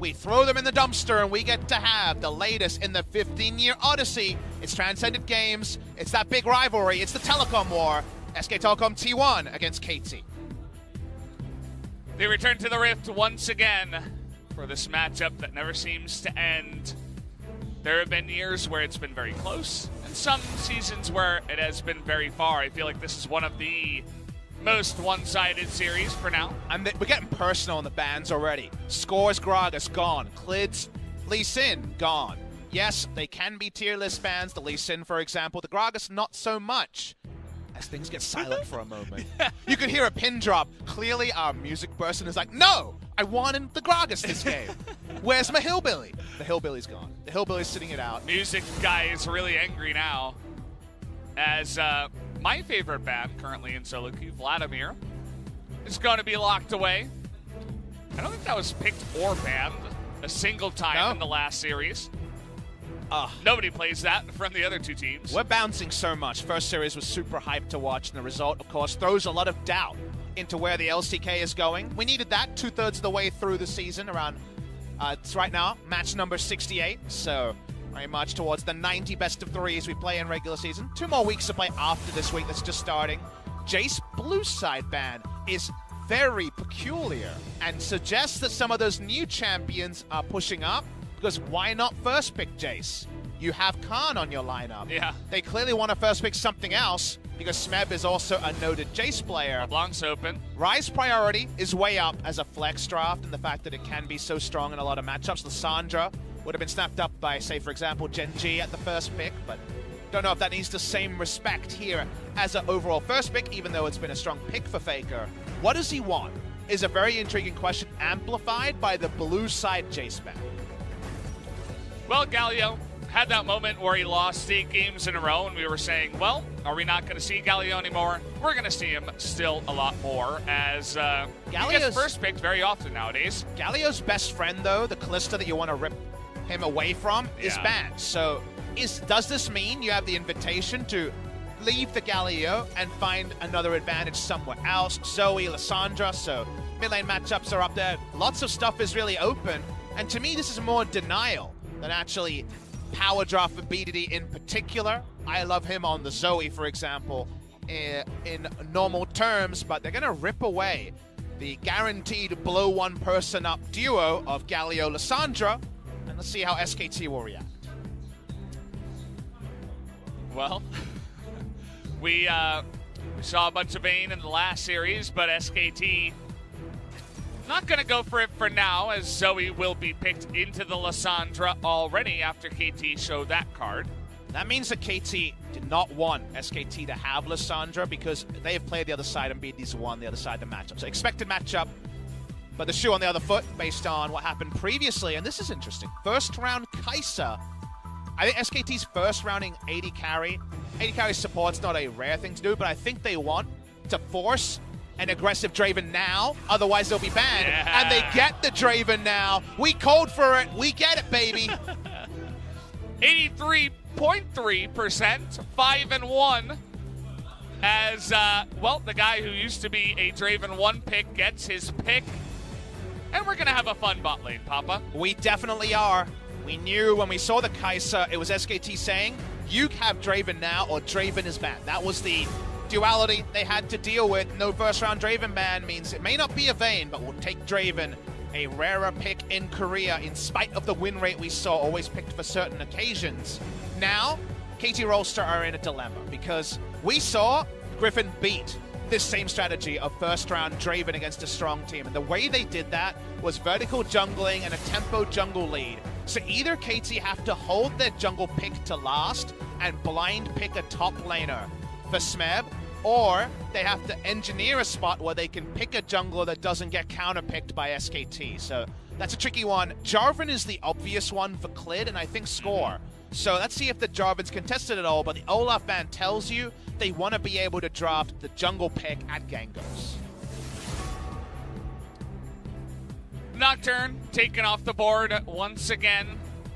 we throw them in the dumpster and we get to have the latest in the 15-year odyssey. It's transcended games, it's that big rivalry, it's the Telecom war. SK Telecom T1 against KT. They return to the Rift once again for this matchup that never seems to end. There have been years where it's been very close, and some seasons where it has been very far. I feel like this is one of the most one-sided series for now. And we're getting personal in the bans already. Scores Gragas gone. Clids Lee Sin gone. Yes, they can be tier list bans. The Lee Sin, for example. The Gragas, not so much. As things get silent for a moment. You could hear a pin drop. Clearly, our music person is like, no, I wanted the Gragas this game. Where's my Hillbilly? The Hillbilly's gone. The Hillbilly's sitting it out. Music guy is really angry now. As my favorite ban currently in solo queue, Vladimir, is going to be locked away. I don't think that was picked or banned a single time in the last series. Nobody plays that from the other two teams. We're bouncing so much. First series was super hyped to watch, and the result, of course, throws a lot of doubt into where the LCK is going. We needed that 2/3 of the way through the season around, it's right now, match number 68, so very much towards the 90 best of threes we play in regular season. 2 more weeks to play after this week that's just starting. Jace blue side ban is very peculiar and suggests that some of those new champions are pushing up. Because why not first pick Jace? You have Khan on your lineup. Yeah. They clearly want to first pick something else because Smeb is also a noted Jace player. LeBlanc's open. Rise priority is way up as a flex draft, and the fact that it can be so strong in a lot of matchups. Lissandra would have been snapped up by, say, for example, Gen G at the first pick, but don't know if that needs the same respect here as an overall first pick, even though it's been a strong pick for Faker. What does he want? Is a very intriguing question, amplified by the blue side Jace ban. Well, Galio had that moment where he lost 8 games in a row, and we were saying, well, are we not going to see Galio anymore? We're going to see him still a lot more, as he gets first picked very often nowadays. Galio's best friend, though, the Kalista that you want to rip him away from, is banned. So does this mean you have the invitation to leave the Galio and find another advantage somewhere else? Zoe, Lissandra, so mid lane matchups are up there. Lots of stuff is really open, and to me, this is more denial than actually power draft for BDD in particular. I love him on the Zoe, for example, in normal terms, but they're going to rip away the guaranteed blow one person up duo of Galio Lissandra, and let's see how SKT will react. Well, we saw a bunch of Vayne in the last series, but SKT not going to go for it for now, as Zoe will be picked into the Lissandra already after KT showed that card. That means that KT did not want SKT to have Lissandra because they have played the other side and BDD's won the other side of the matchup. So expected matchup, but the shoe on the other foot based on what happened previously. And this is interesting. First round Kai'Sa. I think SKT's first rounding AD carry. AD carry support's not a rare thing to do, but I think they want to force an aggressive Draven now, otherwise they'll be banned. Yeah. And they get the Draven now. We code for it. We get it, baby. 83.3%, 5-1. As, well, the guy who used to be a Draven 1 pick gets his pick. And we're going to have a fun bot lane, Papa. We definitely are. We knew when we saw the Kai'Sa, it was SKT saying, you have Draven now or Draven is banned. That was the duality they had to deal with. No first round Draven ban means it may not be a Vayne, but we'll take Draven, a rarer pick in Korea in spite of the win rate we saw, always picked for certain occasions. Now, KT Rolster are in a dilemma because we saw Griffin beat this same strategy of first round Draven against a strong team. And the way they did that was vertical jungling and a tempo jungle lead. So either KT have to hold their jungle pick to last and blind pick a top laner for Smeb, or they have to engineer a spot where they can pick a jungler that doesn't get counterpicked by SKT. So that's a tricky one. Jarvan is the obvious one for Clid, and I think Score. So let's see if the Jarvan's contested at all, but the Olaf ban tells you they want to be able to draft the jungle pick at Gangos. Nocturne taken off the board once again.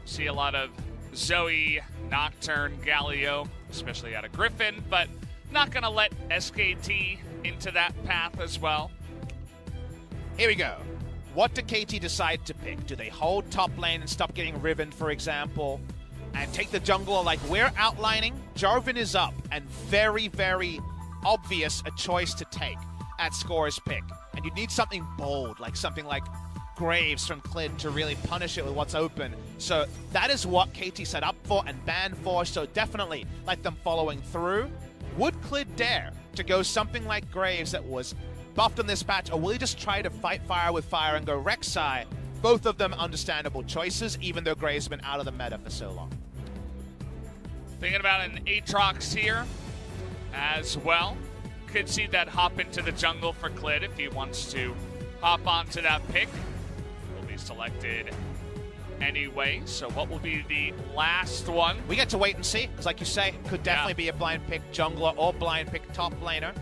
See a lot of Zoe, Nocturne, Galio, especially out of Griffin, but not going to let SKT into that path as well. Here we go. what do KT decide to pick? Do they hold top lane and stop getting riven, for example, and take the jungler like we're outlining? Jarvan is up, and very, very obvious a choice to take at Score's pick. And you need something bold, like something like Graves from Clid to really punish it with what's open. So that is what KT set up for and banned for, so definitely like them following through. Would Clid dare to go something like Graves that was buffed on this patch, or will he just try to fight fire with fire and go Rek'Sai? Both of them understandable choices, even though Graves has been out of the meta for so long. Thinking about an Aatrox here as well. Could see that hop into the jungle for Clid if he wants to hop onto that pick. Will be selected anyway. So what will be the last one? We get to wait and see, because like you say, it could definitely be a blind pick jungler or blind pick top laner.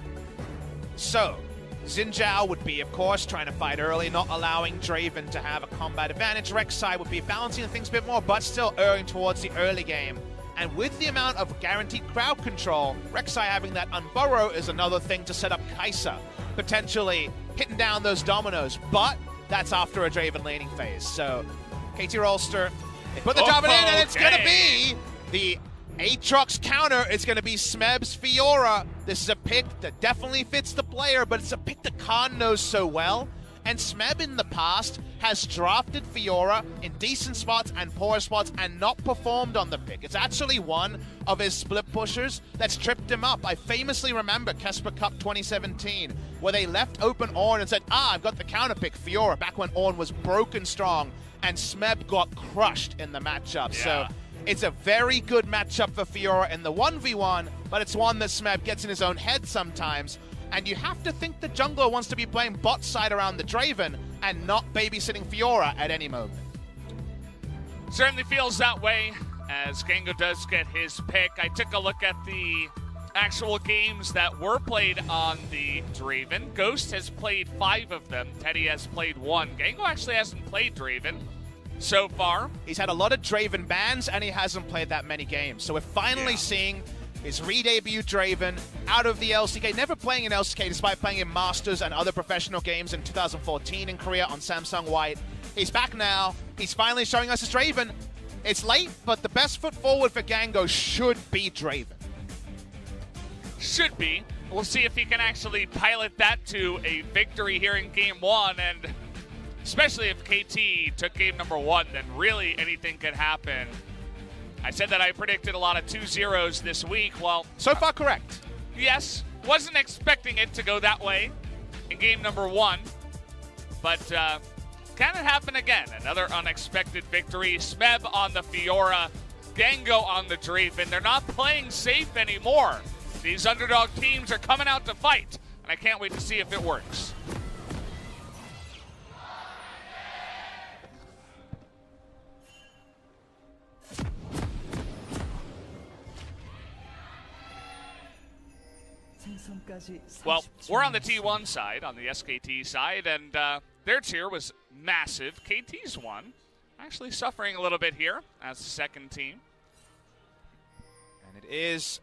So Xin Zhao would be, of course, trying to fight early, not allowing Draven to have a combat advantage. Rek'Sai would be balancing things a bit more, but still erring towards the early game. And with the amount of guaranteed crowd control, Rek'Sai having that unburrow is another thing to set up Kai'Sa, potentially hitting down those dominoes. But that's after a Draven laning phase. So KT Rolster, they put the Draven in, and it's going to be the Aatrox counter. It's going to be Smeb's Fiora. This is a pick that definitely fits the player, but it's a pick that Khan knows so well. And Smeb in the past has drafted Fiora in decent spots and poor spots and not performed on the pick. It's actually one of his split pushers that's tripped him up. I famously remember Kesper Cup 2017, where they left open Ornn and said, I've got the counter pick Fiora, back when Ornn was broken strong, and Smeb got crushed in the matchup. Yeah. So it's a very good matchup for Fiora in the 1v1, but it's one that Smeb gets in his own head sometimes. And you have to think the jungler wants to be playing bot side around the Draven and not babysitting Fiora at any moment. Certainly feels that way as Gango does get his pick. I took a look at the actual games that were played on the Draven. Ghost has played 5 of them. Teddy has played 1. Gango actually hasn't played Draven so far. He's had a lot of Draven bans, and he hasn't played that many games. So we're finally seeing his re-debut Draven out of the LCK, never playing in LCK despite playing in Masters and other professional games in 2014 in Korea on Samsung White. He's back now. He's finally showing us his Draven. It's late, but the best foot forward for Gango should be Draven. Should be. We'll see if he can actually pilot that to a victory here in Game 1, and especially if KT took Game number 1, then really anything could happen. I said that I predicted a lot of 2-0s this week. Well, so far correct. Yes, wasn't expecting it to go that way in Game number 1, but can it happen again? Another unexpected victory. Smeb on the Fiora, Gango on the Draven. They're not playing safe anymore. These underdog teams are coming out to fight, and I can't wait to see if it works. Well, we're on the T1 side, on the SKT side, and their tier was massive. KT's one, actually suffering a little bit here as the second team. And it is,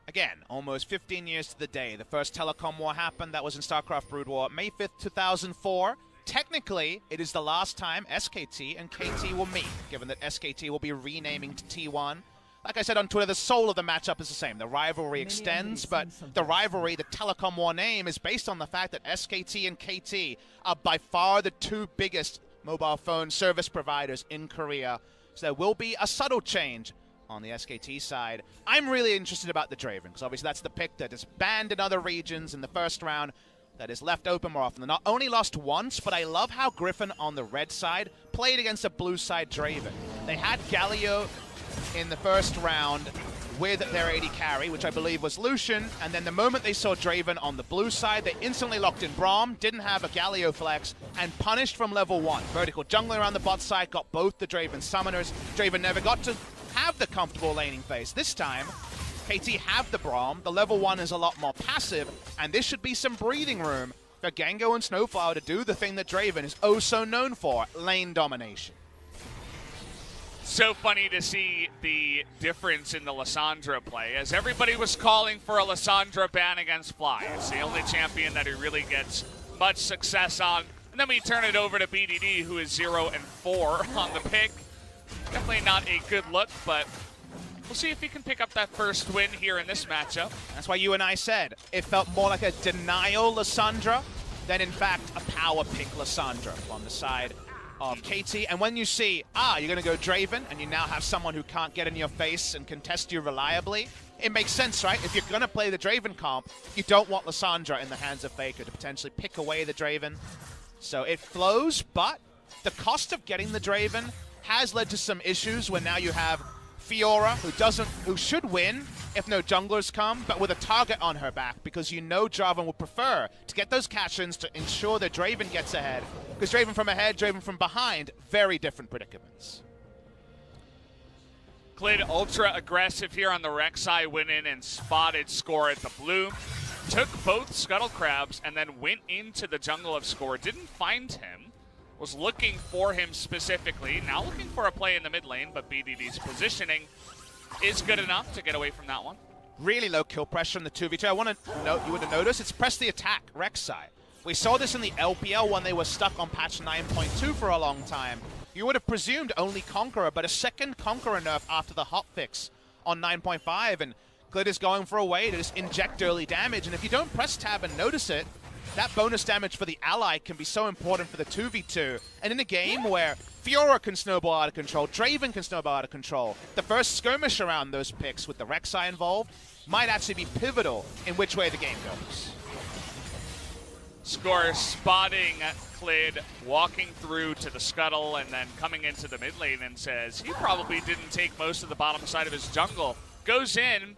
again, almost 15 years to the day. The first Telecom war happened. That was in StarCraft Brood War, May 5th, 2004. Technically, it is the last time SKT and KT will meet, given that SKT will be renaming to T1. Like I said on Twitter, the soul of the matchup is the same. The rivalry extends, but the rivalry, the Telecom War name, is based on the fact that SKT and KT are by far the 2 biggest mobile phone service providers in Korea. So there will be a subtle change on the SKT side. I'm really interested about the Draven, because obviously that's the pick that is banned in other regions in the first round, that is left open more often. They're not only lost once, but I love how Griffin on the red side played against a blue side Draven. They had Galio in the first round with their AD carry, which I believe was Lucian, and then the moment they saw Draven on the blue side, they instantly locked in Braum, didn't have a Galio flex, and punished from level 1. Vertical jungler around the bot side, got both the Draven summoners. Draven never got to have the comfortable laning phase. This time, KT have the Braum, the level 1 is a lot more passive, and this should be some breathing room for Gango and Snowflower to do the thing that Draven is oh so known for, lane domination. So funny to see the difference in the Lissandra play, as everybody was calling for a Lissandra ban against Fly. It's the only champion that he really gets much success on. And then we turn it over to BDD, who is 0-4 on the pick. Definitely not a good look, but we'll see if he can pick up that first win here in this matchup. That's why you and I said it felt more like a denial Lissandra than, in fact, a power pick Lissandra on the side of KT. And when you see, you're going to go Draven, and you now have someone who can't get in your face and contest you reliably, it makes sense, right? If you're going to play the Draven comp, you don't want Lissandra in the hands of Faker to potentially pick away the Draven. So it flows, but the cost of getting the Draven has led to some issues when now you have Fiora, who should win if no junglers come, but with a target on her back, because you know Jarvan would prefer to get those catch-ins to ensure that Draven gets ahead. Because Draven from ahead, Draven from behind, very different predicaments. Klid ultra aggressive here on the Rek'Sai, went in and spotted Score at the blue. Took both Scuttle Crabs and then went into the jungle of Score. Didn't find him. Was looking for him specifically. Now looking for a play in the mid lane, but BDD's positioning is good enough to get away from that one. Really low kill pressure in the 2v2. I want to note, you would have noticed, it's press the attack, Rek'Sai. We saw this in the LPL when they were stuck on patch 9.2 for a long time. You would have presumed only Conqueror, but a second Conqueror nerf after the hotfix on 9.5, and Klid is going for a way to just inject early damage, and if you don't press tab and notice it, that bonus damage for the ally can be so important for the 2v2. And in a game where Fiora can snowball out of control, Draven can snowball out of control, the first skirmish around those picks with the Rek'Sai involved might actually be pivotal in which way the game goes. Score spotting Klid, walking through to the scuttle and then coming into the mid lane and says he probably didn't take most of the bottom side of his jungle. Goes in,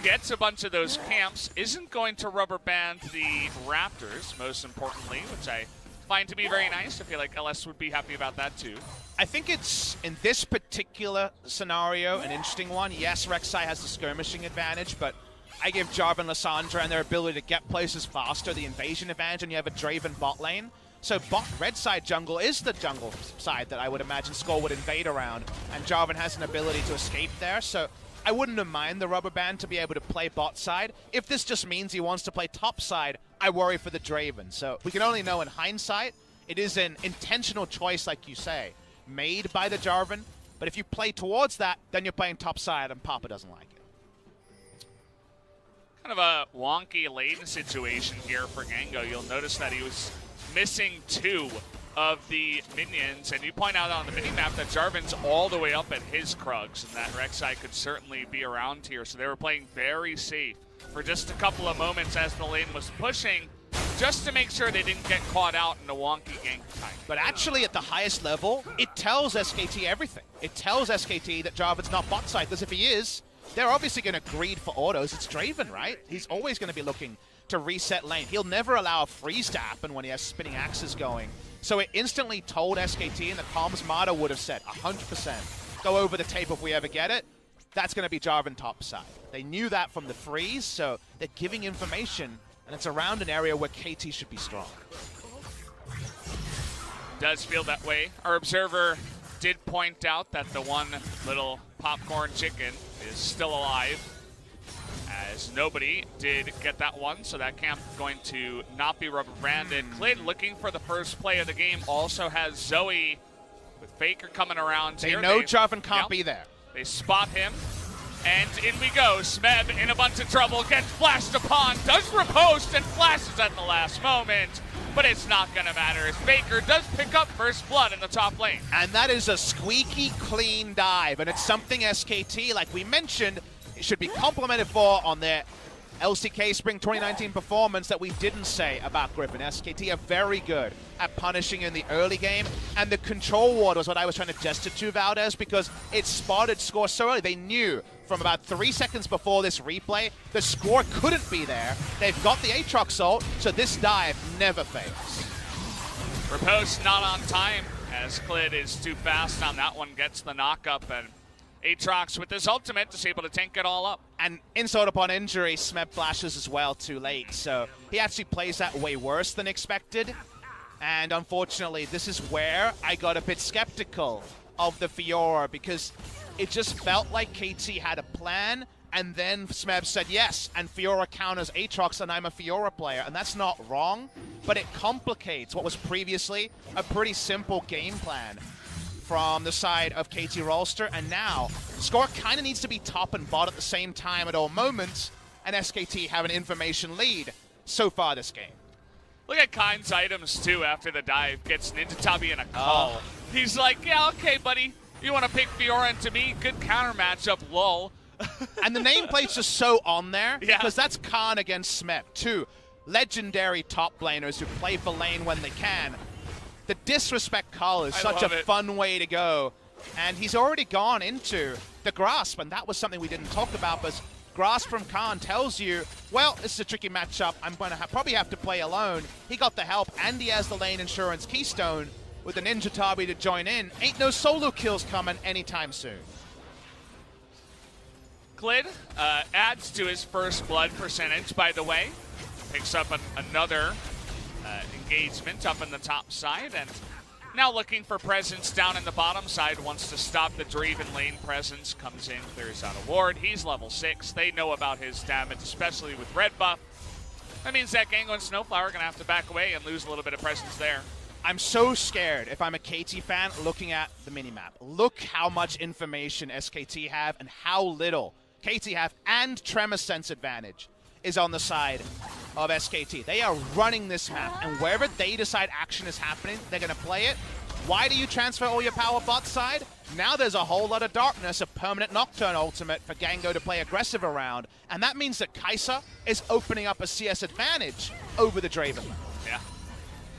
gets a bunch of those camps, isn't going to rubber band the Raptors, most importantly, which I find to be very nice. I feel like LS would be happy about that too. I think it's, in this particular scenario, an interesting one. Yes, Rek'Sai has the skirmishing advantage, but I give Jarvan, Lissandra, and their ability to get places faster the invasion advantage, and you have a Draven bot lane. So red side jungle is the jungle side that I would imagine Skull would invade around, and Jarvan has an ability to escape there. So I wouldn't have mind the rubber band to be able to play bot side. If this just means he wants to play top side, I worry for the Draven. So we can only know in hindsight, it is an intentional choice, like you say, made by the Jarvan. But if you play towards that, then you're playing top side, and Papa doesn't like it. Kind of a wonky lane situation here for Gango. You'll notice that he was missing 2 of the minions, and you point out on the minimap that Jarvan's all the way up at his Krugs, and that Rek'Sai could certainly be around here, so they were playing very safe for just a couple of moments as the lane was pushing, just to make sure they didn't get caught out in a wonky gank time. But actually, at the highest level, it tells SKT everything. It tells SKT that Jarvan's not bot side, because if he is, they're obviously going to greed for autos. It's Draven, right? He's always going to be looking to reset lane. He'll never allow a freeze to happen when he has spinning axes going. So it instantly told SKT, and the comms Mata would have said 100%. Go over the tape if we ever get it. That's going to be Jarvan top side. They knew that from the freeze, so they're giving information, and it's around an area where KT should be strong. Does feel that way. Our observer did point out that the one little popcorn chicken is still alive, as nobody did get that one, so that camp going to not be rubber branded. Klid looking for the first play of the game, also has Zoe with Faker coming around. They know Jarvan can't be there. They spot him, and in we go. Smeb in a bunch of trouble, gets flashed upon, does riposte and flashes at the last moment, but it's not going to matter as Faker does pick up first blood in the top lane. And that is a squeaky clean dive, and it's something SKT, like we mentioned, it should be complimented for on their LCK Spring 2019 performance that we didn't say about Griffin. SKT are very good at punishing in the early game, and the control ward was what I was trying to gesture to, Valdez, because it spotted Score so early. They knew from about 3 seconds before this replay, the Score couldn't be there. They've got the Aatrox ult, so this dive never fails. Riposte not on time, as Klid is too fast on that one, gets the knock-up, and Aatrox with his ultimate is able to tank it all up. And insult upon injury, Smeb flashes as well too late, so he actually plays that way worse than expected. And unfortunately, this is where I got a bit skeptical of the Fiora, because it just felt like KT had a plan, And then Smeb said yes, and Fiora counters Aatrox, and I'm a Fiora player, and that's not wrong, but it complicates what was previously a pretty simple game plan from the side of KT Rolster, and now Score kind of needs to be top and bot at the same time at all moments, and SKT have an information lead so far this game. Look at Kind's items, too, after the dive. Gets Ninja Tabi in a call. He's like, yeah, okay, buddy. You want to pick Fiora into me? Good counter matchup, lol. And the nameplate's just so on there, because Yeah. that's Khan against Smeb, two legendary top laners who play for lane when they can. The disrespect call is such a fun way to go, and he's already gone into the grasp, and that was something we didn't talk about, but grasp from Khan tells you, well, this is a tricky matchup, I'm going to probably have to play alone. He got the help, and he has the lane insurance keystone with the Ninja Tabi to join in. Ain't no solo kills coming anytime soon. Glid adds to his first blood percentage, by the way. Picks up another engagement up in the top side, and now looking for presence down in the bottom side. Wants to stop the Draven lane presence. Comes in, clears out a ward. He's level 6. They know about his damage, especially with red buff. That means that Gango and Snowflower are going to have to back away and lose a little bit of presence there. I'm so scared if I'm a KT fan looking at the minimap. Look how much information SKT have and how little KT have, and Tremor Sense advantage is on the side of SKT. They are running this map, and wherever they decide action is happening, they're going to play it. Why do you transfer all your power bot side? Now there's a whole lot of darkness, a permanent Nocturne ultimate for Gango to play aggressive around, and that means that Kai'Sa is opening up a CS advantage over the Draven. Yeah.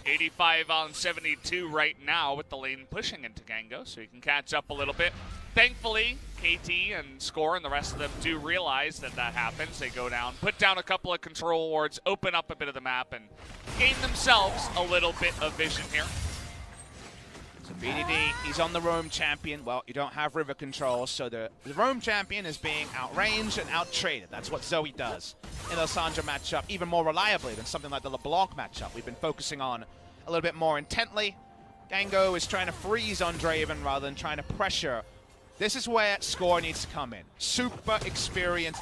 85 on 72 right now with the lane pushing into Gango, so he can catch up a little bit. Thankfully, KT and Score and the rest of them do realize that that happens. They go down, put down a couple of control wards, open up a bit of the map, and gain themselves a little bit of vision here. So BDD, he's on the roam champion. Well, you don't have river control, so the roam champion is being outranged and outtraded. That's what Zoe does in the Lissandra matchup, even more reliably than something like the LeBlanc matchup we've been focusing on a little bit more intently. Gango is trying to freeze on Draven rather than trying to pressure. This is where Score needs to come in. Super experienced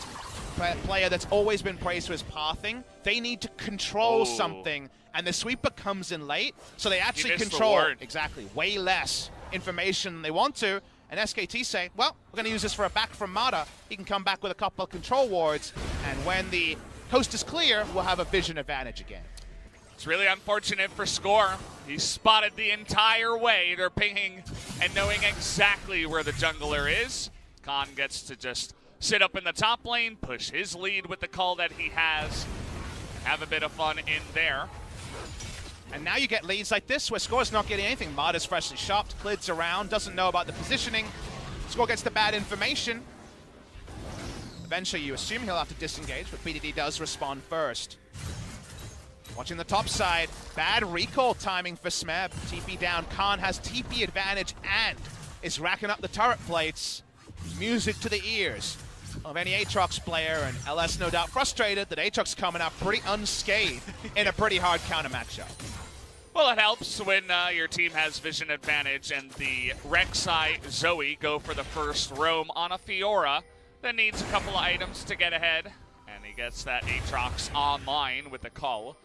player that's always been praised for his pathing. They need to control something, and the sweeper comes in late, so they actually control exactly way less information than they want to. And SKT say, well, we're going to use this for a back from Mata. He can come back with a couple of control wards, and when the coast is clear, we'll have a vision advantage again. It's really unfortunate for Score. He's spotted the entire way. They're pinging and knowing exactly where the jungler is. Khan gets to just sit up in the top lane, push his lead with the call that he has, have a bit of fun in there. And now you get leads like this where Score's not getting anything. Mata's freshly shopped, Glid's around, doesn't know about the positioning. Score gets the bad information. Eventually you assume he'll have to disengage, but BDD does respond first. Watching the top side, bad recall timing for Smeb. TP down, Khan has TP advantage and is racking up the turret plates. Music to the ears of any Aatrox player, and LS no doubt frustrated that Aatrox coming out pretty unscathed in a pretty hard counter matchup. Well, it helps when your team has vision advantage and the Rek'Sai Zoe go for the first roam on a Fiora that needs a couple of items to get ahead, and he gets that Aatrox online with the call.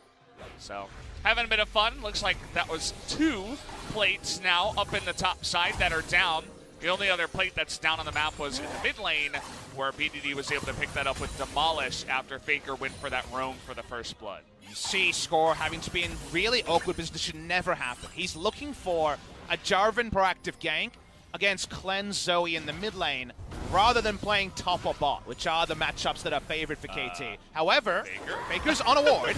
So, having a bit of fun. Looks like that was 2 plates now up in the top side that are down. The only other plate that's down on the map was in the mid lane, where BDD was able to pick that up with Demolish after Faker went for that roam for the first blood. You see Score having to be in really awkward position. This should never happen. He's looking for a Jarvan proactive gank against Cleanse Zoe in the mid lane, rather than playing top or bot, which are the matchups that are favored for KT. However, Faker's on a ward.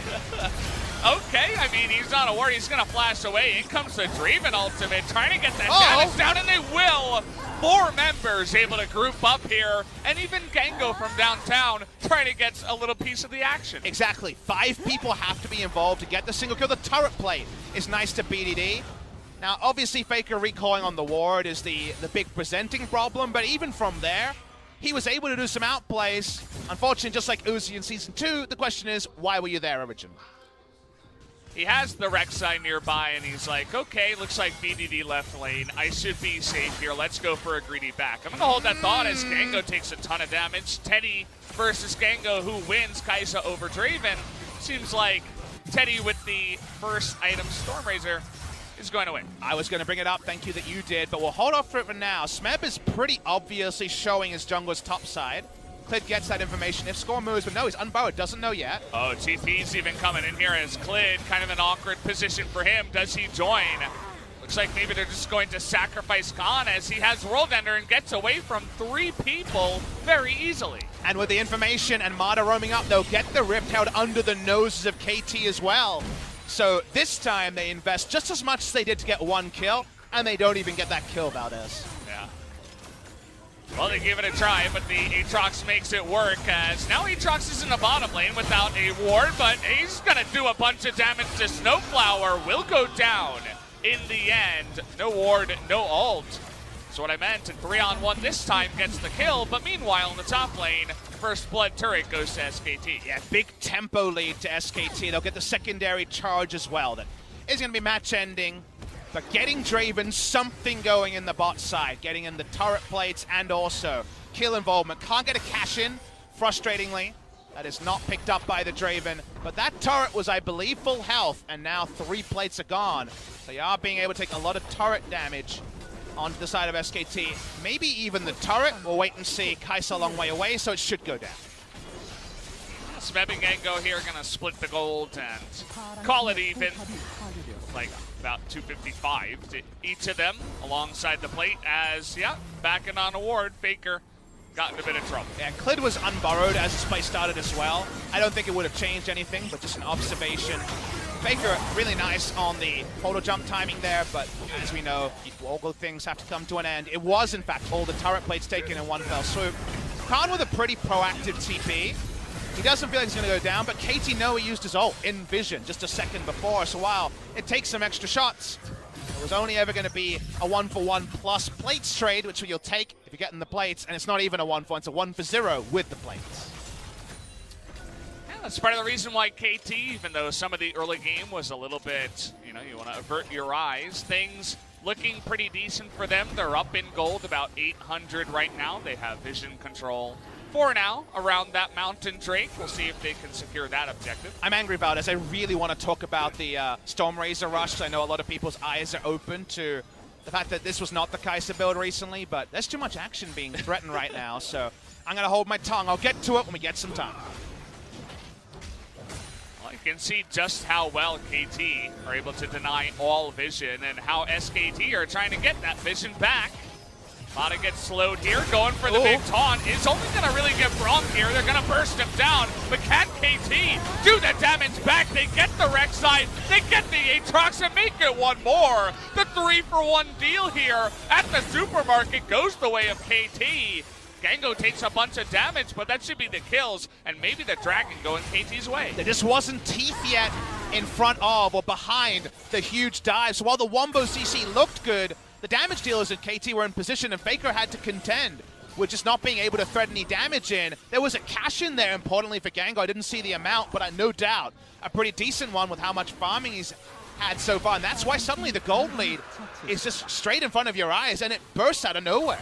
Okay, I mean, he's on a ward. He's going to flash away. In comes the Draven ultimate, trying to get that damage down, and they will. 4 members able to group up here, and even Gango from downtown trying to get a little piece of the action. Exactly. 5 people have to be involved to get the single kill. The turret plate is nice to BDD. Now, obviously, Faker recalling on the ward is the big presenting problem, but even from there, he was able to do some outplays. Unfortunately, just like Uzi in Season 2, the question is, why were you there originally? he has the Rek'Sai nearby, and he's like, okay, looks like BDD left lane. I should be safe here. Let's go for a greedy back. I'm going to hold that thought as Gango takes a ton of damage. Teddy versus Gango, who wins Kai'Sa over Draven. Seems like Teddy with the first item, Stormrazor, is going to win. I was going to bring it up. Thank you that you did, but we'll hold off for it for now. Smeb is pretty obviously showing his jungler's top side. Clid gets that information if score moves, but no, he's unborrowed, doesn't know yet. Oh, TP's even coming in here as Clid, kind of an awkward position for him. Does he join? Looks like maybe they're just going to sacrifice Khan as he has World Ender and gets away from 3 people very easily. And with the information and Mata roaming up, they'll get the Rift held under the noses of KT as well. So this time they invest just as much as they did to get 1 kill, and they don't even get that kill, Valdez. Yeah. Well, they give it a try, but the Aatrox makes it work as now Aatrox is in the bottom lane without a ward, but he's going to do a bunch of damage to Snowflower. Will go down in the end. No ward, no ult. That's what I meant, and 3-on-1 this time gets the kill, but meanwhile in the top lane, First Blood turret goes to SKT. Yeah, big tempo lead to SKT. They'll get the secondary charge as well. That is going to be match ending. But getting Draven something going in the bot side, getting in the turret plates and also kill involvement. Can't get a cash in, frustratingly. That is not picked up by the Draven. But that turret was, I believe, full health, and now 3 plates are gone. So you are being able to take a lot of turret damage onto the side of SKT. Maybe even the turret. We'll wait and see. Kai'Sa a long way away, so it should go down. Smeb and Gango here going to split the gold and call it even. Like about 255 to each of them alongside the plate as, yeah, backing on a ward. Faker got in a bit of trouble. Yeah, Clid was unburrowed as this play started as well. I don't think it would have changed anything, but just an observation. Faker really nice on the photo jump timing there, but as we know, all good things have to come to an end. It was, in fact, all the turret plates taken in one fell swoop. Khan with a pretty proactive TP. He doesn't feel like he's going to go down, but KT know he used his ult in Vision just a second before, so while it takes some extra shots, it was only ever going to be a 1-for-1 plus plates trade, which you'll take if you're getting the plates, and it's not even a 1-for-1, it's a 1-for-0 with the plates. Yeah, that's part of the reason why KT, even though some of the early game was a little bit, you know, you want to avert your eyes, things looking pretty decent for them. They're up in gold, about 800 right now. They have Vision control for now around that Mountain Drake. We'll see if they can secure that objective. I'm angry about it, as I really want to talk about the Stormrazor rush. I know a lot of people's eyes are open to the fact that this was not the Kai'Sa build recently, but there's too much action being threatened right now, so I'm going to hold my tongue. I'll get to it when we get some time. Well, you can see just how well KT are able to deny all vision and how SKT are trying to get that vision back. Mata gets slowed here, going for the big taunt. Is only going to really get Braum here. They're going to burst him down. But can KT do the damage back? They get the Rek'Sai, they get the Aatrox, and make it one more. The 3-for-1 deal here at the supermarket goes the way of KT. Gango takes a bunch of damage, but that should be the kills, and maybe the Dragon going KT's way. There just wasn't teeth yet in front of or behind the huge dive. So while the Wombo CC looked good, the damage dealers at KT were in position, and Faker had to contend with just not being able to thread any damage in. There was a cash in there, importantly, for Gango. I didn't see the amount, but no doubt a pretty decent one with how much farming he's had so far. And that's why suddenly the gold lead is just straight in front of your eyes, and it bursts out of nowhere.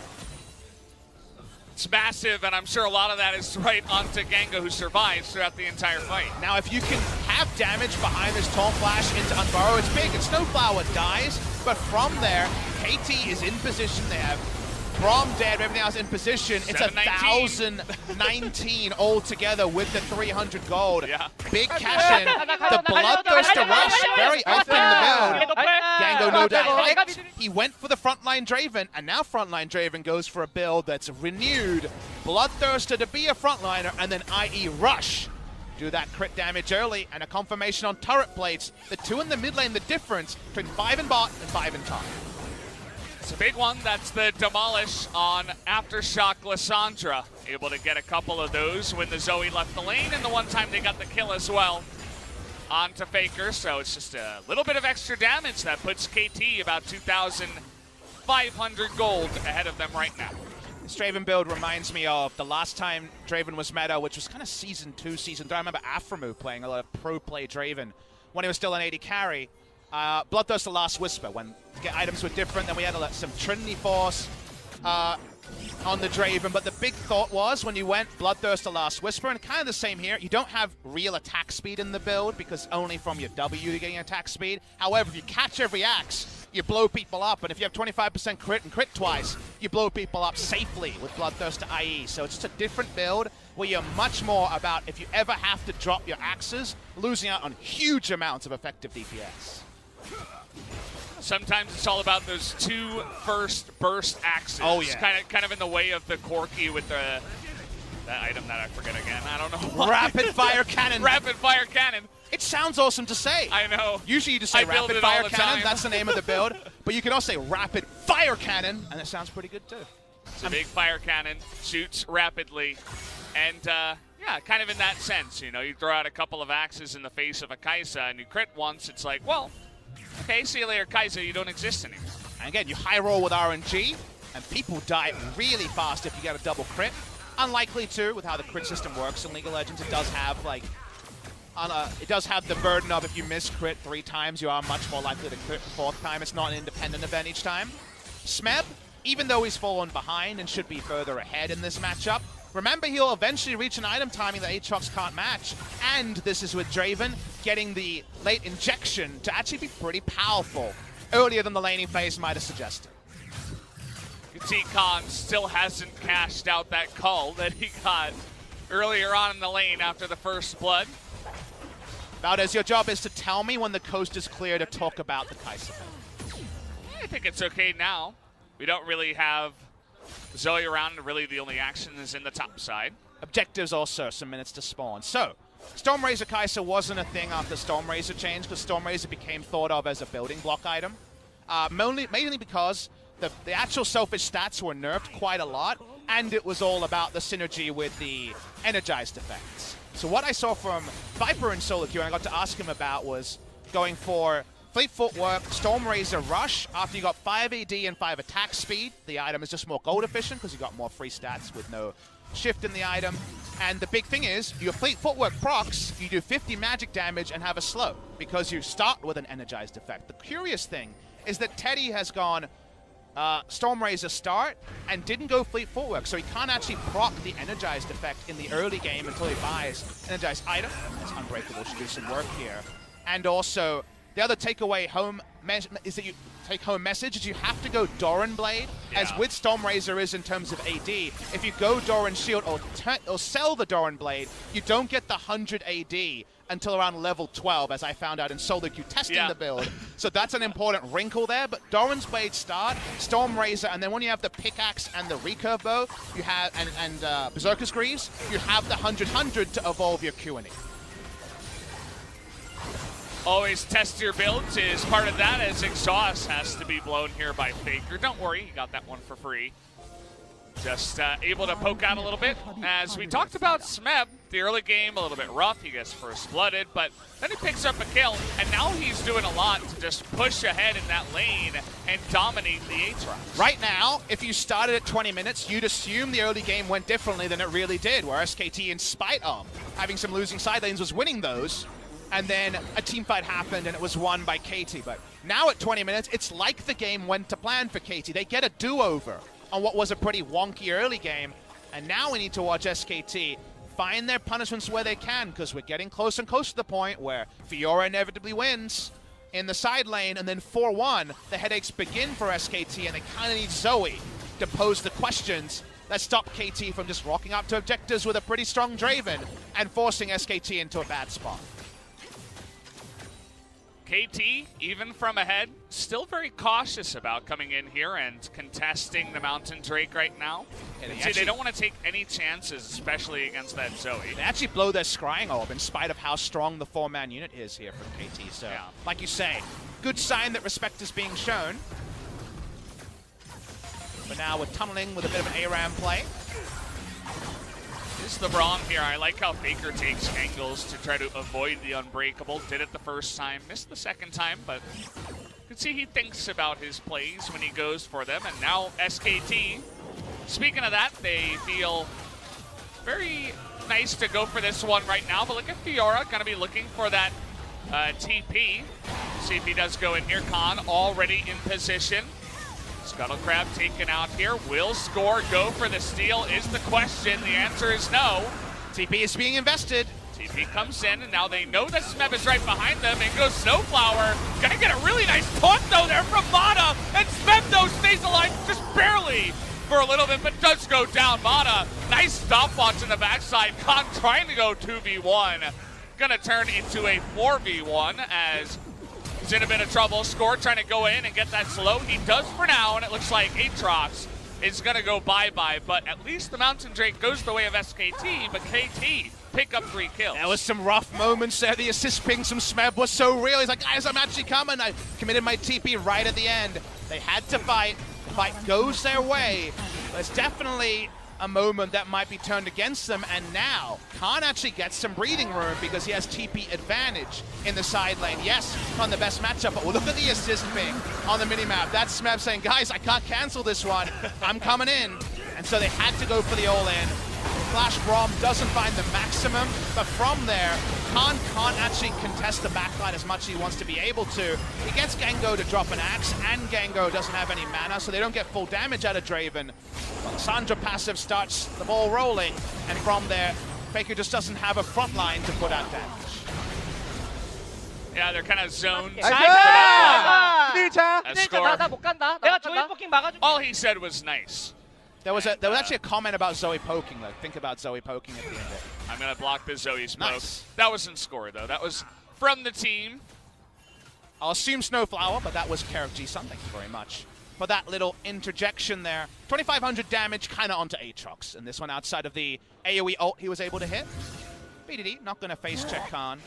It's massive, and I'm sure a lot of that is right onto Gango, who survives throughout the entire fight. Now, if you can have damage behind this Taunt Flash into Unburrow, it's big, and Snowflower dies, but from there, KT is in position. They have Braum dead, everything else in position. It's 1,019 altogether with the 300 gold. Yeah. Big cash in. The Bloodthirster rush, very often in the build. Gango no doubt liked. He went for the frontline Draven, and now frontline Draven goes for a build that's renewed. Bloodthirster to be a frontliner, and then IE rush. Do that crit damage early, and a confirmation on turret plates. The 2 in the mid lane, the difference between 5 in bot and 5 in top. It's a big one. That's the demolish on Aftershock Lissandra. Able to get a couple of those when the Zoe left the lane, and the one time they got the kill as well onto Faker. So it's just a little bit of extra damage that puts KT about 2,500 gold ahead of them right now. This Draven build reminds me of the last time Draven was meta, which was kind of Season 2, Season 3. I remember Aframu playing a lot of pro play Draven when he was still an AD carry. Bloodthirst: The Last Whisper, when items were different, then we had some Trinity Force on the Draven, but the big thought was when you went Bloodthirst: The Last Whisper, and kind of the same here, you don't have real attack speed in the build because only from your W you're getting attack speed. However, if you catch every axe, you blow people up, and if you have 25% crit and crit twice, you blow people up safely with Bloodthirst to IE. So it's just a different build where you're much more about, if you ever have to drop your axes, losing out on huge amounts of effective DPS. Sometimes it's all about those 2 first burst axes. Oh, yeah. Kind of in the way of the Corki with that item that I forget again. I don't know. Rapid Fire Cannon. Rapid Fire Cannon. It sounds awesome to say. I know. Usually you just say Rapid Fire Cannon. That's the name of the build. But you can also say Rapid Fire Cannon, and it sounds pretty good too. It's a big fire cannon, shoots rapidly, and yeah, kind of in that sense. You know, you throw out a couple of axes in the face of a Kai'Sa, and you crit once, it's like, well, okay, see you later, Kai'Sa, you don't exist anymore. And again, you high roll with RNG, and people die really fast if you get a double crit. Unlikely to, with how the crit system works in League of Legends. It does have it does have the burden of if you miss crit 3 times, you are much more likely to crit the 4th time. It's not an independent event each time. Smeb, even though he's fallen behind and should be further ahead in this matchup, remember he'll eventually reach an item timing that Aatrox can't match. And this is with Draven getting the late injection to actually be pretty powerful, earlier than the laning phase might have suggested. You can see Khan still hasn't cashed out that call that he got earlier on in the lane after the first blood. Valdez, your job is to tell me when the coast is clear to talk about the Kai'Sa. I think it's okay now. We don't really have Zoe around, and really the only action is in the top side. Objectives also, some minutes to spawn. So, Stormrazor Kai'Sa wasn't a thing after Stormrazor changed, because Stormrazor became thought of as a building block item. Mainly because the actual selfish stats were nerfed quite a lot, and it was all about the synergy with the energized effects. So what I saw from Viper in solo queue, and I got to ask him about, was going for Fleet Footwork, Stormrazor Rush. After you got 5 AD and 5 attack speed, the item is just more gold efficient because you got more free stats with no shift in the item. And the big thing is, your Fleet Footwork procs, you do 50 magic damage and have a slow because you start with an energized effect. The curious thing is that Teddy has gone Stormrazor start and didn't go Fleet Footwork, so he can't actually proc the energized effect in the early game until he buys energized item. As Unbreakable should do some work here. And also, the other takeaway home is that you take home message is you have to go Doran Blade, as with Stormrazor is in terms of AD. If you go Doran Shield or sell the Doran Blade, you don't get the 100 AD until around level 12, as I found out in solo queue testing the build. So that's an important wrinkle there, but Doran's Blade start, Stormrazor, and then when you have the pickaxe and the recurve bow, you have and Berserker's Greaves, you have the 100 to evolve your Q&E. Always test your builds is part of that, as Exhaust has to be blown here by Faker. Don't worry, you got that one for free. Just able to poke out a little bit. As we talked about Smeb, the early game a little bit rough. He gets first blooded, but then he picks up a kill, and now he's doing a lot to just push ahead in that lane and dominate the Aatrox. Right now, if you started at 20 minutes, you'd assume the early game went differently than it really did, where SKT, in spite of having some losing side lanes, was winning those. And then a team fight happened and it was won by KT. But now at 20 minutes, it's like the game went to plan for KT. They get a do-over on what was a pretty wonky early game. And now we need to watch SKT find their punishments where they can, because we're getting close and close to the point where Fiora inevitably wins in the side lane, and then 4-1, the headaches begin for SKT, and they kind of need Zoe to pose the questions that stop KT from just rocking up to objectives with a pretty strong Draven and forcing SKT into a bad spot. KT, even from ahead, still very cautious about coming in here and contesting the Mountain Drake right now. Yeah, they don't want to take any chances, especially against that Zoe. They actually blow their Scrying Orb in spite of how strong the 4-man unit is here from KT. So, like you say, good sign that respect is being shown. But now we're tunneling with a bit of an ARAM play. This is the Braum here. I like how Faker takes angles to try to avoid the Unbreakable. Did it the first time, missed the second time, but you can see he thinks about his plays when he goes for them. And now SKT, speaking of that, they feel very nice to go for this one right now. But look at Fiora, going to be looking for that TP. See if he does go in here. Khan already in position. Scuttle Crab taken out here. Will Score go for the steal is the question. The answer is no. TP is being invested. TP comes in, and now they know that Smeb is right behind them. In goes Snowflower. Gonna get a really nice taunt, though, there from Mana. And Smeb, though, stays alive just barely for a little bit, but does go down. Mana, nice stopwatch in the backside. Khan trying to go 2v1. Gonna turn into a 4v1 as he's in a bit of trouble. Score trying to go in and get that slow. He does for now, and it looks like Aatrox is gonna go bye-bye, but at least the Mountain Drake goes the way of SKT, but KT pick up 3 kills. There was some rough moments there. The assist ping from Smeb was so real. He's like, guys, I'm actually coming. I committed my TP right at the end. They had to fight. The fight goes their way. But it's definitely a moment that might be turned against them, and now Khan actually gets some breathing room because he has TP advantage in the side lane. Yes, not the best matchup, but look at the assist ping on the minimap. That's Smeb saying, guys, I can't cancel this one. I'm coming in. And so they had to go for the all-in. Flash Brom doesn't find the maximum, but from there, Khan can't actually contest the backline as much as he wants to be able to. He gets Gengo to drop an axe, and Gengo doesn't have any mana, so they don't get full damage out of Draven. Well, Sandra passive starts the ball rolling, and from there, Faker just doesn't have a front line to put out damage. Yeah, they're kind of zoned. All he said was nice. There was actually a comment about Zoe poking, though. Think about Zoe poking at the end of it. I'm going to block the Zoe smoke. Nice. That wasn't Score, though. That was from the team. I'll assume Snowflower, but that was Carrot G-Sun. Thank you very much for that little interjection there. 2,500 damage kind of onto Aatrox. And this one outside of the AoE ult he was able to hit. BDD not going to face check Khan.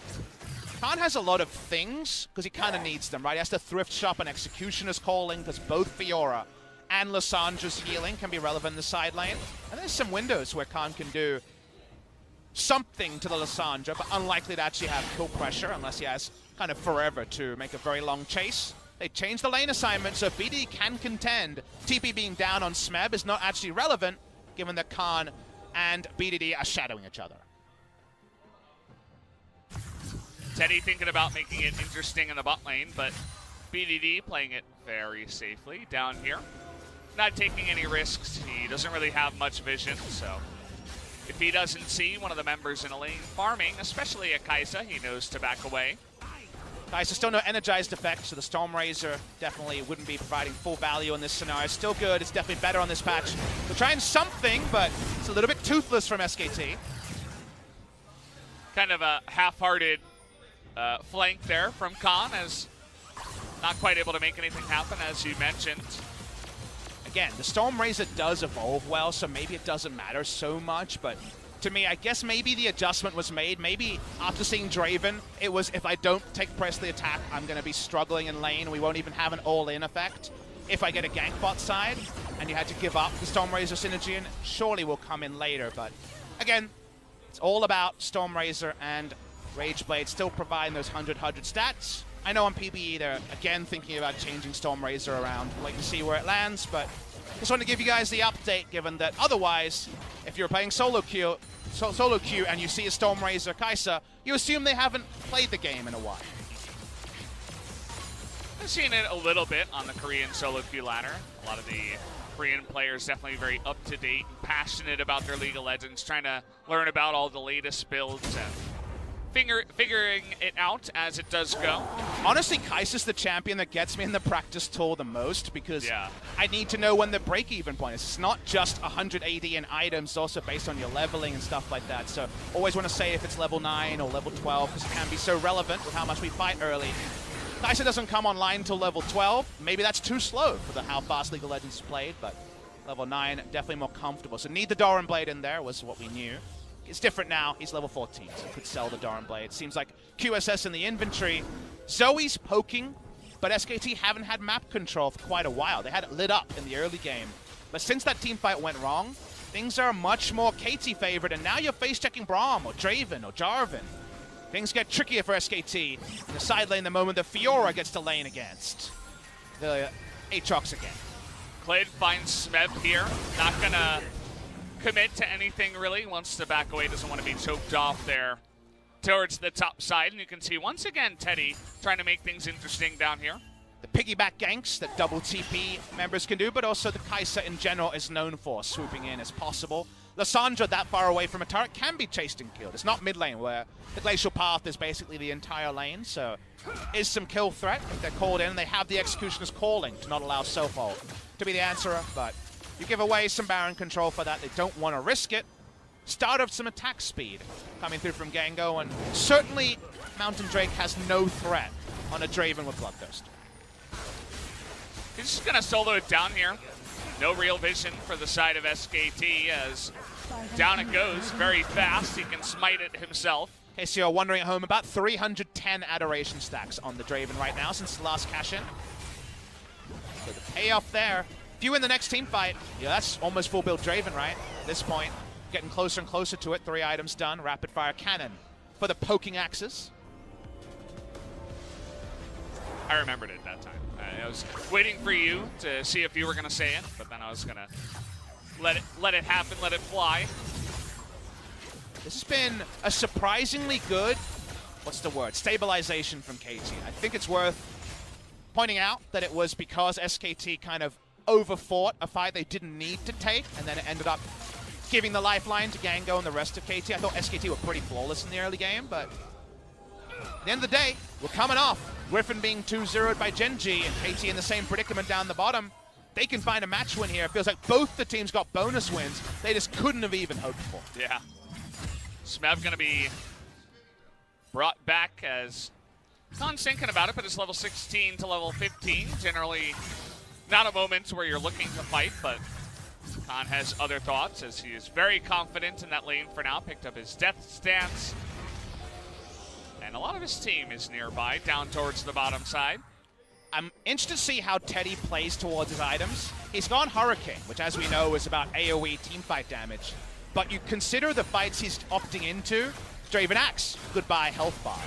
Khan has a lot of things because he kind of needs them, right? He has to thrift shop and Executioner's Calling because both Fiora and Lissandra's healing can be relevant in the side lane. And there's some windows where Khan can do something to the Lissandra, but unlikely to actually have kill pressure unless he has kind of forever to make a very long chase. They changed the lane assignment, so BD can contend. TP being down on Smeb is not actually relevant, given that Khan and BDD are shadowing each other. Teddy thinking about making it interesting in the bot lane, but BDD playing it very safely down here. Not taking any risks. He doesn't really have much vision, so if he doesn't see one of the members in a lane farming, especially a Kai'Sa, he knows to back away. Kai'Sa still no energized effect, so the Stormrazor definitely wouldn't be providing full value in this scenario. Still good, it's definitely better on this patch. We're trying something, but it's a little bit toothless from SKT. Kind of a half-hearted flank there from Khan, as not quite able to make anything happen, as you mentioned. Again, the Stormrazor does evolve well, so maybe it doesn't matter so much, but to me, I guess maybe the adjustment was made. Maybe after seeing Draven, it was, if I don't take press the attack, I'm going to be struggling in lane. We won't even have an all-in effect. If I get a gank bot side, and you had to give up the Stormrazor synergy, and surely will come in later, but again, it's all about Stormrazor and Rageblade still providing those 100 stats. I know on PBE they're again thinking about changing Stormrazor around. Wait to see where it lands, but just wanted to give you guys the update, given that otherwise, if you're playing solo queue and you see a Stormrazor Kai'Sa, you assume they haven't played the game in a while. I've seen it a little bit on the Korean solo queue ladder. A lot of the Korean players definitely very up-to-date and passionate about their League of Legends, trying to learn about all the latest builds and figuring it out as it does go. Honestly, Kai'Sa's the champion that gets me in the practice tour the most because I need to know when the break-even point is. It's not just 180 in items, it's also based on your leveling and stuff like that. So always want to say if it's level 9 or level 12 because it can be so relevant with how much we fight early. Kai'Sa doesn't come online until level 12. Maybe that's too slow for how fast League of Legends is played, but level 9, definitely more comfortable. So need the Doran Blade in there was what we knew. It's different now. He's level 14, so could sell the Doran Blade. Seems like QSS in the inventory. Zoe's poking, but SKT haven't had map control for quite a while. They had it lit up in the early game. But since that team fight went wrong, things are much more KT favored, and now you're face-checking Braum or Draven or Jarvan. Things get trickier for SKT in the side lane the moment that Fiora gets to lane against the Aatrox again. Clade finds Smeb here. Not going to commit to anything really. Wants to back away. Doesn't want to be choked off there towards the top side, and you can see once again Teddy trying to make things interesting down here. The piggyback ganks that double TP members can do, but also the Kai'Sa in general is known for swooping in as possible. Lissandra that far away from a turret can be chased and killed. It's not mid lane where the glacial path is basically the entire lane, so is some kill threat if they're called in. They have the Executioner's calling to not allow Self-ult to be the answerer, but you give away some Baron control for that. They don't want to risk it. Start of some attack speed coming through from Gango, and certainly Mountain Drake has no threat on a Draven with Bloodthirst. He's just going to solo it down here. No real vision for the side of SKT as down it goes very fast. He can smite it himself. In case you're wondering at home, about 310 adoration stacks on the Draven right now since the last cash-in. So the payoff there. If you win the next team fight, yeah, that's almost full build Draven, right? At this point, getting closer and closer to it. 3 items done. Rapid fire cannon for the poking axes. I remembered it that time. I was waiting for you to see if you were going to say it, but then I was going to let it happen, let it fly. This has been a surprisingly good, what's the word, stabilization from KT. I think it's worth pointing out that it was because SKT kind of overfought a fight they didn't need to take, and then it ended up giving the lifeline to Gango and the rest of KT. I thought SKT were pretty flawless in the early game, but at the end of the day, we're coming off. Griffin being 2-0'd by Genji and KT in the same predicament down the bottom. They can find a match win here. It feels like both the teams got bonus wins they just couldn't have even hoped for. Yeah. Smev going to be brought back as Khan's thinking about it, but it's level 16 to level 15. Generally not a moment where you're looking to fight, but Khan has other thoughts as he is very confident in that lane for now. Picked up his death stance. And a lot of his team is nearby, down towards the bottom side. I'm interested to see how Teddy plays towards his items. He's gone Hurricane, which as we know is about AoE teamfight damage. But you consider the fights he's opting into, Draven Axe, goodbye health bar.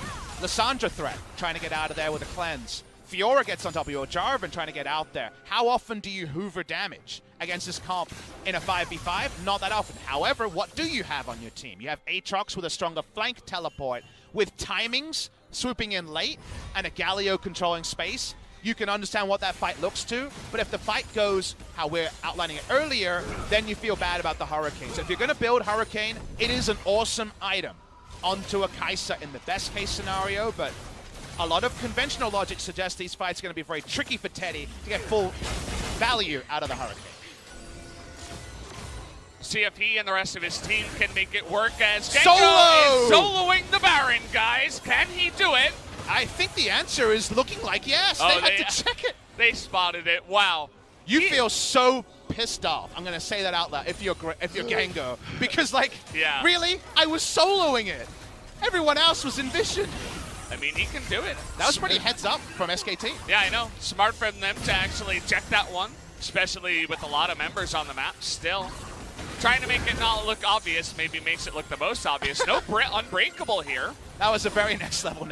Lissandra threat, trying to get out of there with a cleanse. Fiora gets on top of your Jarvan trying to get out there. How often do you hoover damage against this comp in a 5v5? Not that often. However, what do you have on your team? You have Aatrox with a stronger flank teleport, with timings swooping in late, and a Galio controlling space. You can understand what that fight looks to, but if the fight goes how we're outlining it earlier, then you feel bad about the Hurricane. So if you're going to build Hurricane, it is an awesome item onto a Kai'Sa in the best case scenario, but a lot of conventional logic suggests these fights are going to be very tricky for Teddy to get full value out of the Hurricane. See if he and the rest of his team can make it work as Gango is soloing the Baron, guys. Can he do it? I think the answer is looking like yes. They had to check it. They spotted it. Wow. You feel so pissed off. I'm going to say that out loud if you're Gango. Because, like, really? I was soloing it. Everyone else was envisioned. I mean, he can do it. That was pretty heads up from SKT. Yeah, I know. Smart for them to actually check that one, especially with a lot of members on the map still. Trying to make it not look obvious maybe makes it look the most obvious. No Unbreakable here. That was a very next level.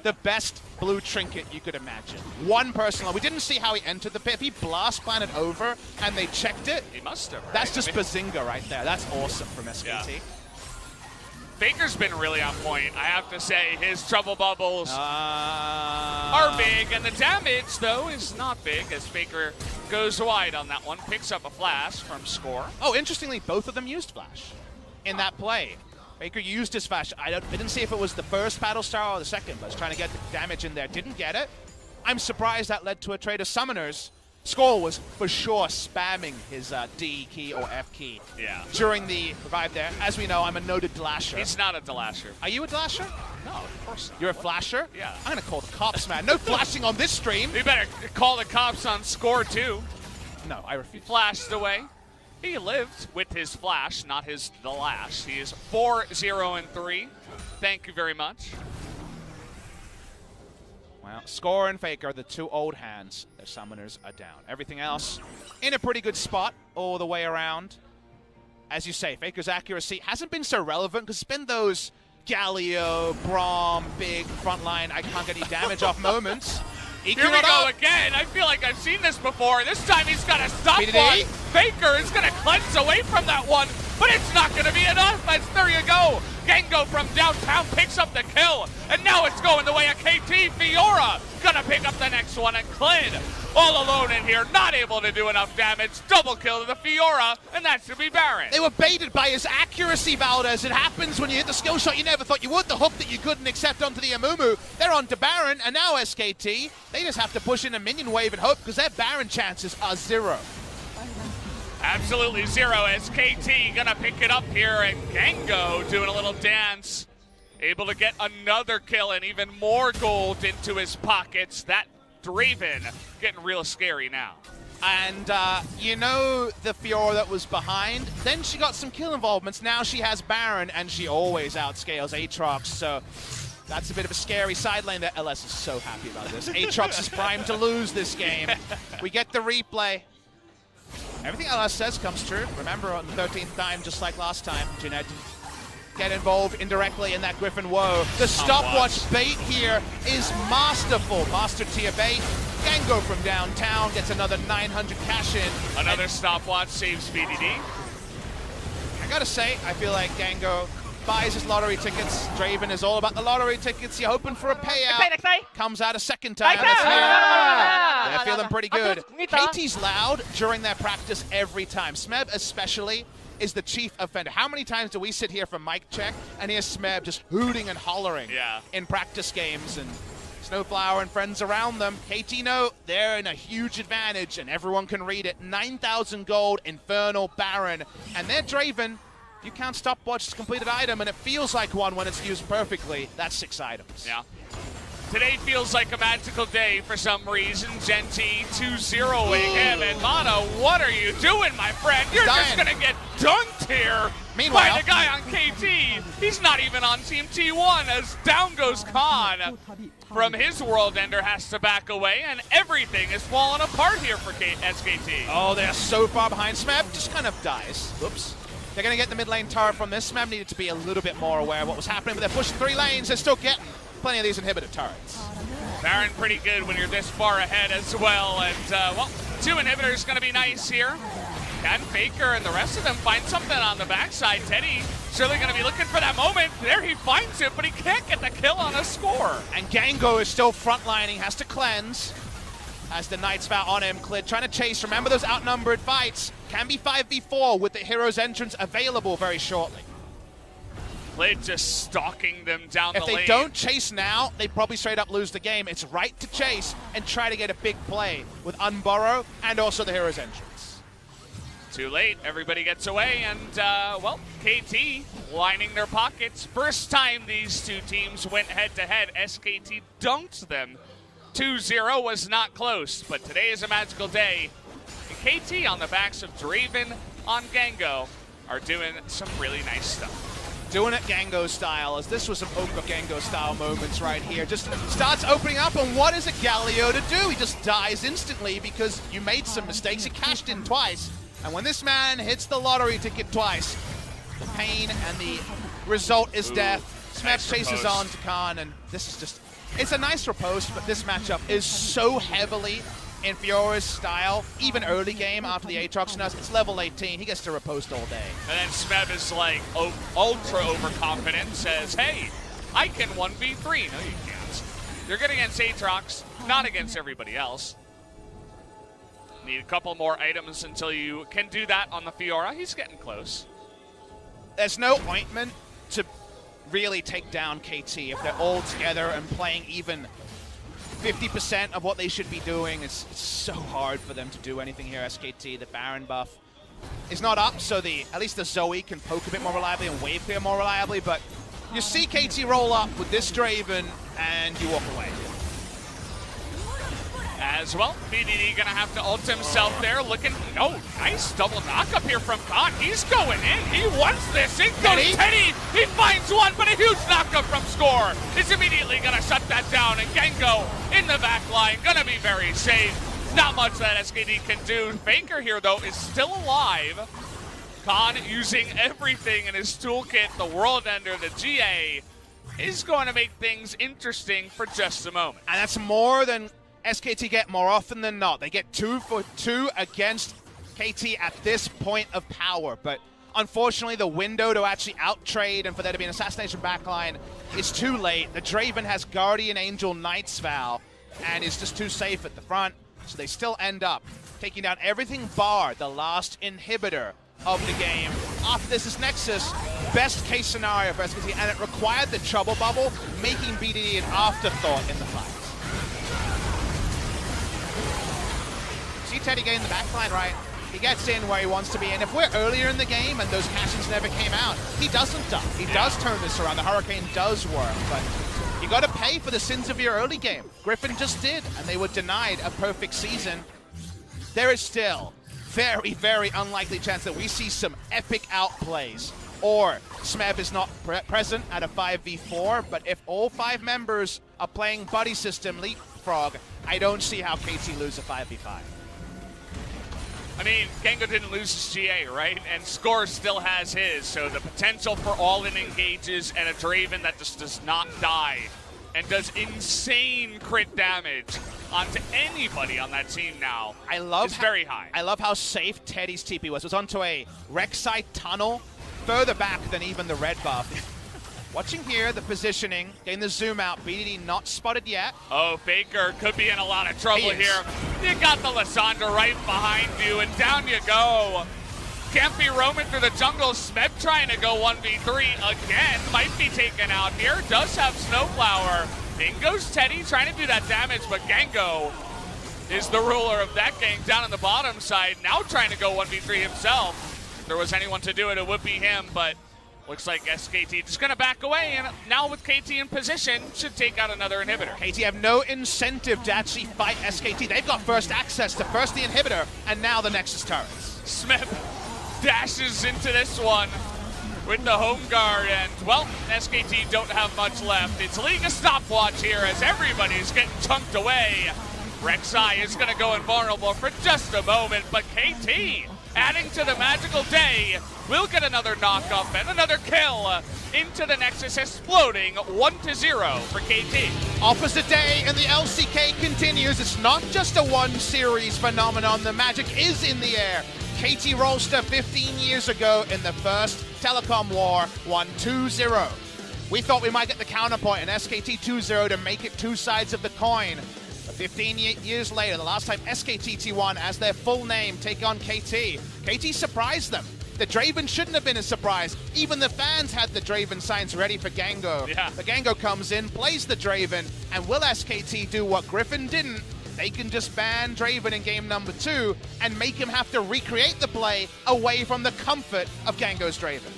The best blue trinket you could imagine. One person, we didn't see how he entered the pit. If he blast planted over and they checked it, he must have. Right? That's just Bazinga right there. That's awesome from SKT. Yeah. Faker's been really on point, I have to say. His trouble bubbles are big, and the damage, though, is not big as Faker goes wide on that one. Picks up a flash from Score. Oh, interestingly, both of them used flash in that play. Faker used his flash. I didn't see if it was the first battle star or the second, but was trying to get the damage in there. Didn't get it. I'm surprised that led to a trade of summoners. Score was for sure spamming his D key or F key during the revive there. As we know, I'm a noted Delasher. He's not a Delasher. Are you a Delasher? No, of course not. You're a flasher? Yeah. I'm going to call the cops, man. No flashing on this stream. You better call the cops on Score, too. No, I refuse. Flashed away. He lived with his flash, not his Delash. He is 4-0-3. Thank you very much. Well, Score and Faker are the two old hands. Their summoners are down. Everything else in a pretty good spot all the way around. As you say, Faker's accuracy hasn't been so relevant because it's been those Galio, Braum, big frontline, I can't get any damage off moments. Here we go again. I feel like I've seen this before. This time he's got to stop one. Faker is going to cleanse away from that one, but it's not going to be enough. There you go. Gengo from downtown picks up the kill, and now it's going the way of KT. Fiora gonna pick up the next one, and Clint all alone in here, not able to do enough damage. Double kill to the Fiora, and that should be Baron. They were baited by his accuracy, Valdez. It happens when you hit the skill shot you never thought you would. The hook that you couldn't accept onto the Amumu. They're on to Baron, and now SKT, they just have to push in a minion wave and hope because their Baron chances are 0. Absolutely 0. SKT gonna pick it up here, and Gengo doing a little dance. Able to get another kill and even more gold into his pockets. That Draven getting real scary now. And you know the Fiora that was behind? Then she got some kill involvements. Now she has Baron, and she always outscales Aatrox, so that's a bit of a scary side lane that LS is so happy about this. Aatrox is primed to lose this game. We get the replay. Everything LS says comes true. Remember, on the 13th time, just like last time, Jeanette get involved indirectly in that Griffin woe. The stopwatch bait here is masterful. Master tier bait. Gengo from downtown gets another 900 cash in. Another stopwatch saves VDD. I gotta say, I feel like Gengo buys his lottery tickets. Draven is all about the lottery tickets. You're hoping for a payout. Comes out a second time. They're feeling pretty good. KT's loud during their practice every time. Smeb especially is the chief offender. How many times do we sit here for mic check and hear Smeb just hooting and hollering in practice games, and Snowflower and friends around them? KT know they're in a huge advantage, and everyone can read it. 9,000 gold, Infernal, Baron, and they're Draven. You count stopwatch's completed item, and it feels like one when it's used perfectly. That's 6 items. Yeah. Today feels like a magical day for some reason. Genty 2-0ing him, and Mono, what are you doing, my friend? You're just gonna get dunked here by the guy on KT. He's not even on Team T1, as down goes Khan from his World Ender, has to back away, and everything is falling apart here for SKT. Oh, they're so far behind. Smeb just kind of dies. Whoops. They're going to get the mid lane turret from this. Smeb needed to be a little bit more aware of what was happening, but they're pushing 3 lanes. They're still getting plenty of these inhibitor turrets. Baron pretty good when you're this far ahead as well, and well, 2 inhibitors going to be nice here. Can Faker and the rest of them find something on the backside? Teddy surely going to be looking for that moment. There he finds it, but he can't get the kill on a score. And Gengo is still frontlining, has to cleanse. As the Knight's Vow on him, Clid trying to chase. Remember those outnumbered fights. Can be 5v4 with the hero's entrance available very shortly. Clid just stalking them down the lane. If they don't chase now, they probably straight up lose the game. It's right to chase and try to get a big play with Unburrow and also the hero's entrance. Too late, everybody gets away, and well, KT lining their pockets. First time these 2 teams went head-to-head, SKT dunked them. 2-0 was not close, but today is a magical day. And KT on the backs of Draven on Gengo are doing some really nice stuff. Doing it Gengo style, as this was some Oka Gengo style moments right here. Just starts opening up, and what is a Galio to do? He just dies instantly because you made some mistakes. He cashed in twice, and when this man hits the lottery ticket twice, the pain and the result is death. Smeb chases on to Khan, and this is just... It's a nice riposte, but this matchup is so heavily in Fiora's style. Even early game after the Aatrox nurse, it's level 18. He gets to riposte all day. And then Smeb is like ultra overconfident, says, hey, I can 1v3. No, you can't. You're good against Aatrox, not against everybody else. Need a couple more items until you can do that on the Fiora. He's getting close. There's no ointment to really take down KT if they're all together and playing even 50% of what they should be doing. It's so hard for them to do anything here. SKT, the Baron buff is not up, so at least the Zoe can poke a bit more reliably and wave clear more reliably, but you see KT roll up with this Draven and you walk away. As well, BDD gonna have to ult himself there, looking, oh, nice double knock up here from Khan. He's going in, he wants this, in goes Teddy, he finds one, but a huge knock up from Score is immediately gonna shut that down, and Gengo in the back line, gonna be very safe. Not much that SKT can do. Faker here, though, is still alive. Khan using everything in his toolkit, the World Ender, the GA, is going to make things interesting for just a moment. And that's more than SKT get more often than not. They get 2 for 2 against KT at this point of power, but Unfortunately, the window to actually out-trade and for there to be an assassination backline is too late. The Draven has Guardian Angel Knight's Vow and is just too safe at the front, so they still end up taking down everything bar the last inhibitor of the game. After this is Nexus, best case scenario for SKT, and it required the trouble bubble, making BDD an afterthought in the fight. See Teddy getting the backline right. He gets in where he wants to be, and if we're earlier in the game and those cash-ins never came out, he doesn't die. He does turn this around. The Hurricane does work, but you got to pay for the sins of your early game. Griffin just did, and they were denied a perfect season. There is still very, very unlikely chance that we see some epic outplays, or Smeb is not present at a 5v4, but if all 5 members are playing buddy system leapfrog, I don't see how KT lose a 5v5. I mean, Gengo didn't lose his GA, right? And Score still has his, so the potential for all-in engages and a Draven that just does not die and does insane crit damage onto anybody on that team now is very high. I love how safe Teddy's TP was. It was onto a Rek'Sai tunnel, further back than even the red buff. Watching here, the positioning, getting the zoom out. BDD not spotted yet. Oh, Faker could be in a lot of trouble here. You got the Lysandra right behind you, and down you go. Can't be roaming through the jungle. Smeb trying to go 1v3 again. Might be taken out here. Does have Snowflower. In goes Teddy trying to do that damage, but Gengo is the ruler of that gang down on the bottom side. Now trying to go 1v3 himself. If there was anyone to do it, it would be him, but looks like SKT just going to back away, and now with KT in position, should take out another inhibitor. KT have no incentive to actually fight SKT. They've got first access to first the inhibitor, and now the Nexus turrets. Smith dashes into this one with the home guard, and, well, SKT don't have much left. It's League of Stopwatch here as everybody's getting chunked away. Rek'Sai is going to go invulnerable for just a moment, but KT, adding to the magical day, will get another knock-up and another kill into the Nexus, exploding 1-0 for KT. Opposite day, and the LCK continues. It's not just a one-series phenomenon. The magic is in the air. KT Rolster 15 years ago in the first Telecom war won 2-0. We thought we might get the counterpoint in SKT 2-0 to make it two sides of the coin. 15 years later, the last time SKT T1 as their full name take on KT. KT surprised them. The Draven shouldn't have been a surprise. Even the fans had the Draven signs ready for Gengo. Yeah. The Gengo comes in, plays the Draven, and will SKT do what Griffin didn't? They can just ban Draven in game number 2 and make him have to recreate the play away from the comfort of Gengo's Draven.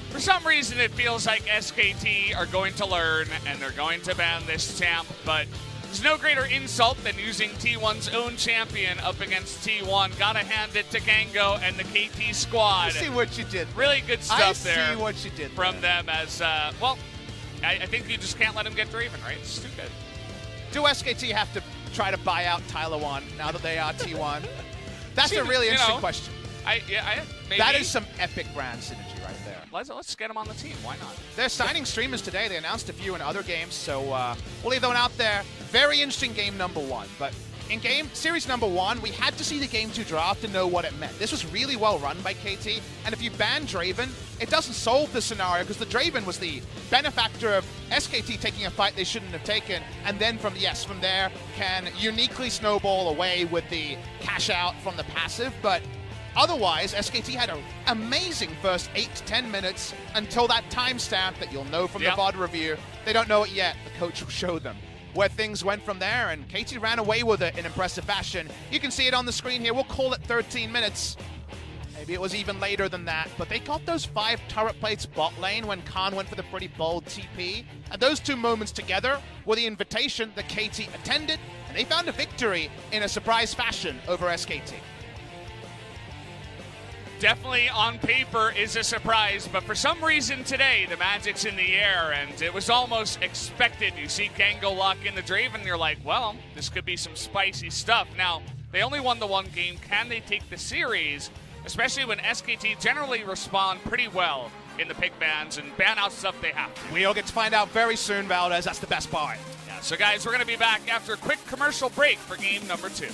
For some reason, it feels like SKT are going to learn, and they're going to ban this champ, but there's no greater insult than using T1's own champion up against T1. Gotta hand it to Gengo and the KT squad. I see what you did. Really good stuff there. I see what you did from them as, well, I think you just can't let him get Draven, right? It's too good. Do SKT have to try to buy out Tyler 1 now that they are T1? That's a really interesting question. Maybe. That is some epic brand synergy right there. Let's get them on the team. Why not? They're signing streamers today. They announced a few in other games, so we'll leave that one out there. Very interesting game number 1. But in series number 1, we had to see the game 2 draft to know what it meant. This was really well run by KT, and if you ban Draven, it doesn't solve the scenario because the Draven was the benefactor of SKT taking a fight they shouldn't have taken, and then from there can uniquely snowball away with the cash out from the passive, but otherwise, SKT had an amazing first 8 to 10 minutes until that timestamp that you'll know from the VOD review. They don't know it yet. The coach will show them where things went from there, and KT ran away with it in impressive fashion. You can see it on the screen here. We'll call it 13 minutes. Maybe it was even later than that, but they got those 5 turret plates bot lane when Khan went for the pretty bold TP. And those 2 moments together were the invitation that KT attended, and they found a victory in a surprise fashion over SKT. Definitely on paper is a surprise, but for some reason today, the magic's in the air, and it was almost expected. You see Gengo lock in the Draven, and you're like, well, this could be some spicy stuff. Now, they only won the 1 game. Can they take the series? Especially when SKT generally respond pretty well in the pick bans and ban out stuff they have to. We'll get to find out very soon, Valdez. That's the best part. Yeah, so guys, we're going to be back after a quick commercial break for game number 2.